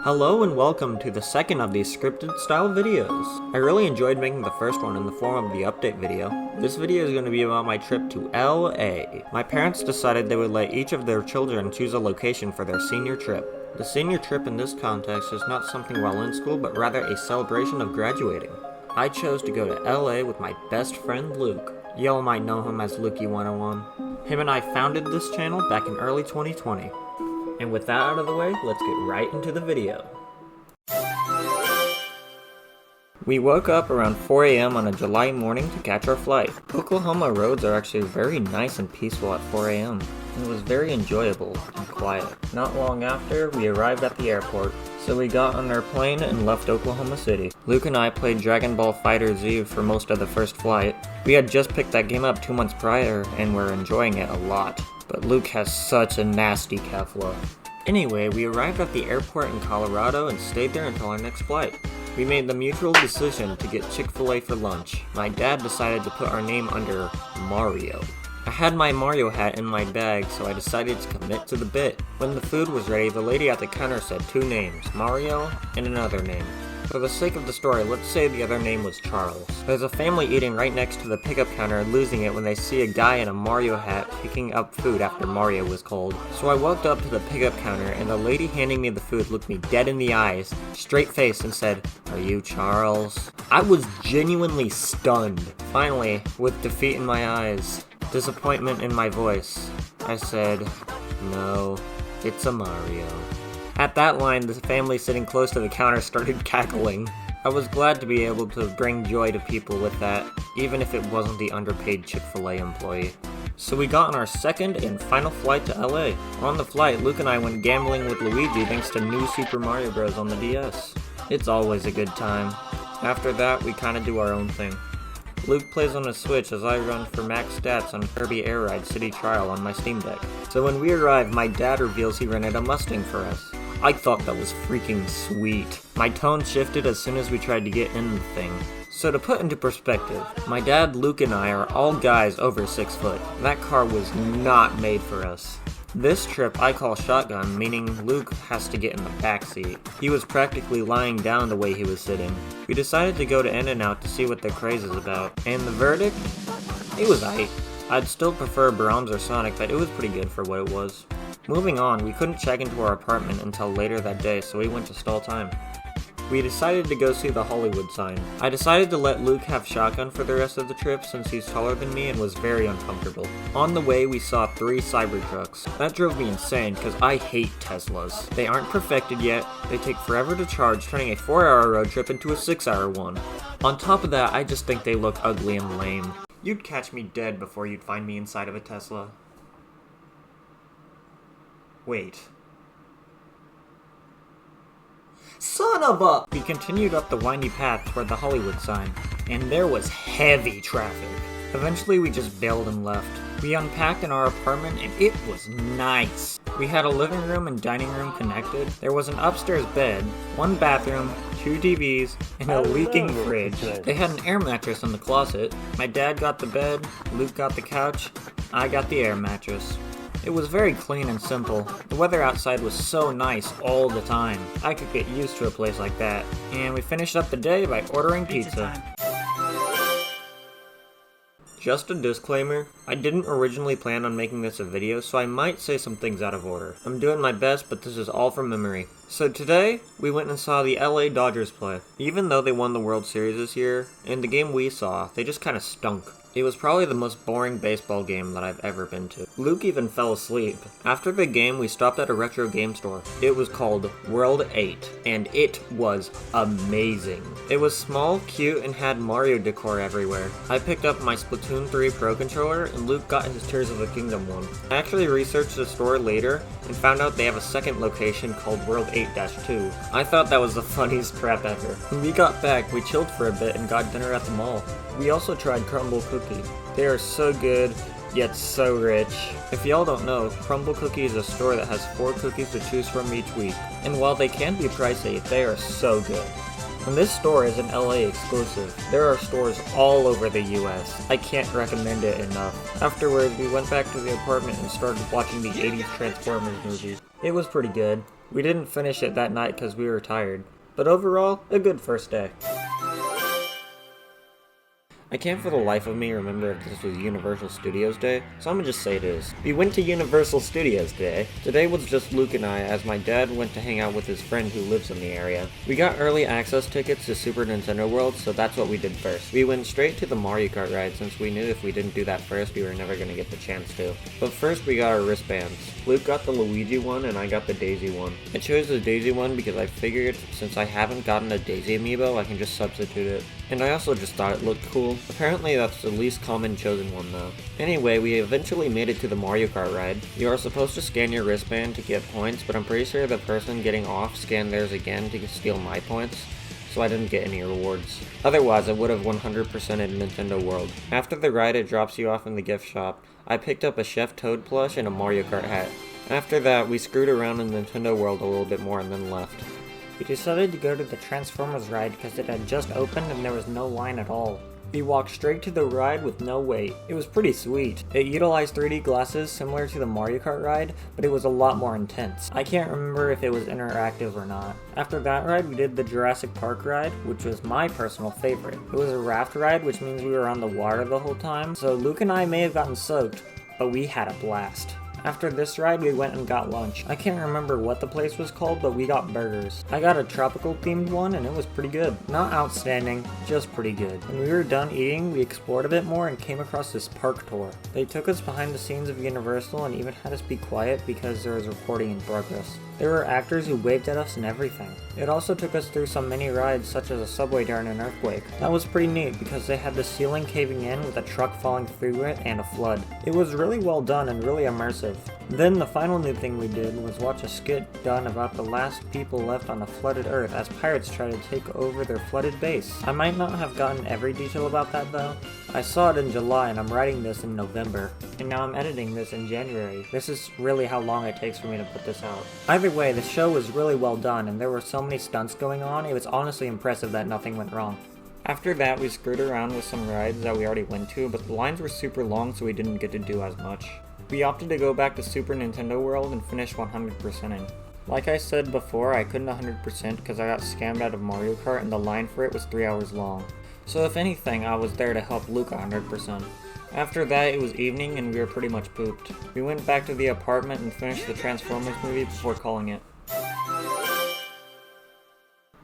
Hello and welcome to the second of these scripted style videos. I really enjoyed making the first one in the form of the update video. This video is going to be about my trip to LA. My parents decided they would let each of their children choose a location for their senior trip. The senior trip in this context is not something while in school, but rather a celebration of graduating. I chose to go to LA with my best friend Luke. Y'all might know him as Lukey101. Him and I founded this channel back in early 2020. And with that out of the way, let's get right into the video. We woke up around 4 a.m. on a July morning to catch our flight. Oklahoma roads are actually very nice and peaceful at 4 a.m. It was very enjoyable and quiet. Not long after, we arrived at the airport, so we got on our plane and left Oklahoma City. Luke and I played Dragon Ball FighterZ for most of the first flight. We had just picked that game up 2 months prior and were enjoying it a lot. But Luke has such a nasty Kefla. Anyway, we arrived at the airport in Colorado and stayed there until our next flight. We made the mutual decision to get Chick-fil-A for lunch. My dad decided to put our name under Mario. I had my Mario hat in my bag, so I decided to commit to the bit. When the food was ready, the lady at the counter said 2 names, Mario and another name. For the sake of the story, let's say the other name was Charles. There's a family eating right next to the pickup counter and losing it when they see a guy in a Mario hat picking up food after Mario was called. So I walked up to the pickup counter and the lady handing me the food looked me dead in the eyes, straight face, and said, "Are you Charles?" I was genuinely stunned. Finally, with defeat in my eyes, disappointment in my voice, I said, "No, it's a Mario." At that line, the family sitting close to the counter started cackling. I was glad to be able to bring joy to people with that, even if it wasn't the underpaid Chick-fil-A employee. So we got on our second and final flight to LA. On the flight, Luke and I went gambling with Luigi thanks to New Super Mario Bros. On the DS. It's always a good time. After that, we kinda do our own thing. Luke plays on a Switch as I run for max stats on Kirby Air Ride City Trial on my Steam Deck. So when we arrive, my dad reveals he rented a Mustang for us. I thought that was freaking sweet. My tone shifted as soon as we tried to get in the thing. So to put into perspective, my dad, Luke, and I are all guys over 6 foot. That car was not made for us. This trip I call shotgun, meaning Luke has to get in the back seat. He was practically lying down the way he was sitting. We decided to go to In-N-Out to see what the craze is about. And the verdict? It was aight. I'd still prefer Brahms or Sonic, but it was pretty good for what it was. Moving on, we couldn't check into our apartment until later that day, so we went to stall time. We decided to go see the Hollywood sign. I decided to let Luke have shotgun for the rest of the trip since he's taller than me and was very uncomfortable. On the way, we saw 3 Cybertrucks. That drove me insane because I hate Teslas. They aren't perfected yet, they take forever to charge, turning a 4-hour road trip into a 6-hour one. On top of that, I just think they look ugly and lame. You'd catch me dead before you'd find me inside of a Tesla. Wait. Son of a... We continued up the windy path toward the Hollywood sign, and there was heavy traffic. Eventually we just bailed and left. We unpacked in our apartment and it was nice. We had a living room and dining room connected. There was an upstairs bed, 1 bathroom, 2 TVs, and a leaking fridge. They had an air mattress in the closet. My dad got the bed, Luke got the couch, I got the air mattress. It was very clean and simple. The weather outside was so nice all the time. I could get used to a place like that. And we finished up the day by ordering pizza. Just a disclaimer, I didn't originally plan on making this a video, so I might say some things out of order. I'm doing my best, but this is all from memory. So today, we went and saw the LA Dodgers play. Even though they won the World Series this year, in the game we saw, they just kinda stunk. It was probably the most boring baseball game that I've ever been to. Luke even fell asleep. After the game, we stopped at a retro game store. It was called World 8, and it was amazing. It was small, cute, and had Mario decor everywhere. I picked up my Splatoon 3 Pro Controller, and Luke got his Tears of the Kingdom one. I actually researched the store later, and found out they have a second location called World 8-2. I thought that was the funniest crap ever. When we got back, we chilled for a bit and got dinner at the mall. We also tried Crumble Cookie. They are so good, yet so rich. If y'all don't know, Crumble Cookie is a store that has 4 cookies to choose from each week. And while they can be pricey, they are so good. And this store is an LA exclusive. There are stores all over the US. I can't recommend it enough. Afterwards, we went back to the apartment and started watching the 80s Transformers movie. It was pretty good. We didn't finish it that night because we were tired, but overall, a good first day. I can't for the life of me remember if this was Universal Studios Day, so I'm gonna just say it is. We went to Universal Studios Day. Today was just Luke and I, as my dad went to hang out with his friend who lives in the area. We got early access tickets to Super Nintendo World, so that's what we did first. We went straight to the Mario Kart ride since we knew if we didn't do that first, we were never gonna get the chance to. But first we got our wristbands. Luke got the Luigi one and I got the Daisy one. I chose the Daisy one because I figured since I haven't gotten a Daisy amiibo, I can just substitute it. And I also just thought it looked cool. Apparently that's the least common chosen one though. Anyway, we eventually made it to the Mario Kart ride. You are supposed to scan your wristband to get points, but I'm pretty sure the person getting off scanned theirs again to steal my points, so I didn't get any rewards. Otherwise, I would have 100%ed Nintendo World. After the ride, it drops you off in the gift shop. I picked up a Chef Toad plush and a Mario Kart hat. After that, we screwed around in Nintendo World a little bit more and then left. We decided to go to the Transformers ride because it had just opened and there was no line at all. We walked straight to the ride with no wait. It was pretty sweet. It utilized 3D glasses similar to the Mario Kart ride, but it was a lot more intense. I can't remember if it was interactive or not. After that ride, we did the Jurassic Park ride, which was my personal favorite. It was a raft ride, which means we were on the water the whole time, so Luke and I may have gotten soaked, but we had a blast. After this ride, we went and got lunch. I can't remember what the place was called, but we got burgers. I got a tropical themed one and it was pretty good. Not outstanding, just pretty good. When we were done eating, we explored a bit more and came across this park tour. They took us behind the scenes of Universal and even had us be quiet because there was recording in progress. There were actors who waved at us and everything. It also took us through some mini rides such as a subway during an earthquake. That was pretty neat because they had the ceiling caving in with a truck falling through it and a flood. It was really well done and really immersive. Then the final new thing we did was watch a skit done about the last people left on a flooded Earth as pirates try to take over their flooded base. I might not have gotten every detail about that though. I saw it in July and I'm writing this in November, and now I'm editing this in January. This is really how long it takes for me to put this out. Either way, the show was really well done and there were so many stunts going on, it was honestly impressive that nothing went wrong. After that, we screwed around with some rides that we already went to, but the lines were super long so we didn't get to do as much. We opted to go back to Super Nintendo World and finish 100% in. Like I said before, I couldn't 100% because I got scammed out of Mario Kart and the line for it was 3 hours long. So if anything, I was there to help Luke 100%. After that, it was evening and we were pretty much pooped. We went back to the apartment and finished the Transformers movie before calling it.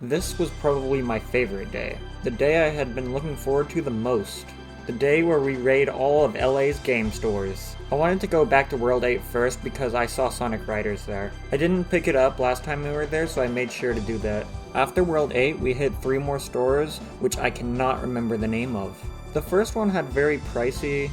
This was probably my favorite day. The day I had been looking forward to the most. The day where we raid all of LA's game stores. I wanted to go back to World 8 first because I saw Sonic Riders there. I didn't pick it up last time we were there, so I made sure to do that. After World 8, we hit 3 more stores, which I cannot remember the name of. The first one had very pricey,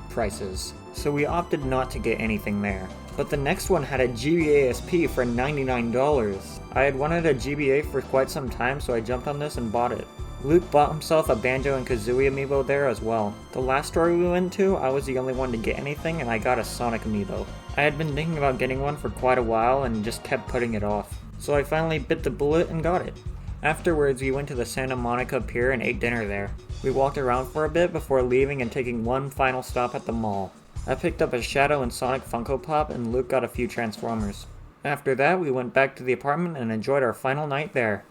prices, so we opted not to get anything there. But the next one had a GBA SP for $99. I had wanted a GBA for quite some time, so I jumped on this and bought it. Luke bought himself a Banjo and Kazooie amiibo there as well. The last store we went to, I was the only one to get anything and I got a Sonic amiibo. I had been thinking about getting one for quite a while and just kept putting it off. So I finally bit the bullet and got it. Afterwards, we went to the Santa Monica Pier and ate dinner there. We walked around for a bit before leaving and taking one final stop at the mall. I picked up a Shadow and Sonic Funko Pop and Luke got a few Transformers. After that, we went back to the apartment and enjoyed our final night there.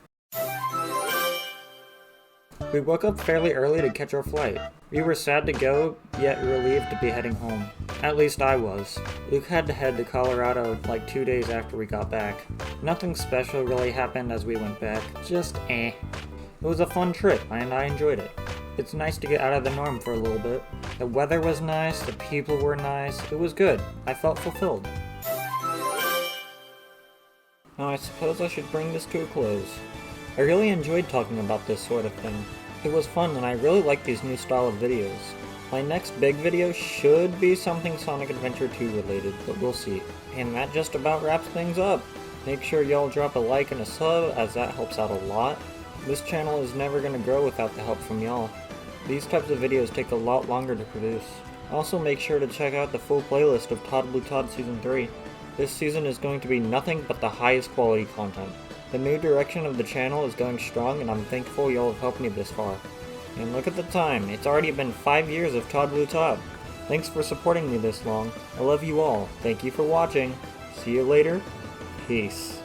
We woke up fairly early to catch our flight. We were sad to go, yet relieved to be heading home. At least I was. Luke had to head to Colorado like 2 days after we got back. Nothing special really happened as we went back. Just eh. It was a fun trip, and I enjoyed it. It's nice to get out of the norm for a little bit. The weather was nice, the people were nice, it was good. I felt fulfilled. Now I suppose I should bring this to a close. I really enjoyed talking about this sort of thing. It was fun and I really like these new style of videos. My next big video should be something Sonic Adventure 2 related, but we'll see. And that just about wraps things up. Make sure y'all drop a like and a sub, as that helps out a lot. This channel is never going to grow without the help from y'all. These types of videos take a lot longer to produce. Also make sure to check out the full playlist of Todd Blue Todd Season 3. This season is going to be nothing but the highest quality content. The new direction of the channel is going strong and I'm thankful y'all have helped me this far. And look at the time, it's already been 5 years of Todd Blue Todd. Thanks for supporting me this long. I love you all. Thank you for watching. See you later. Peace.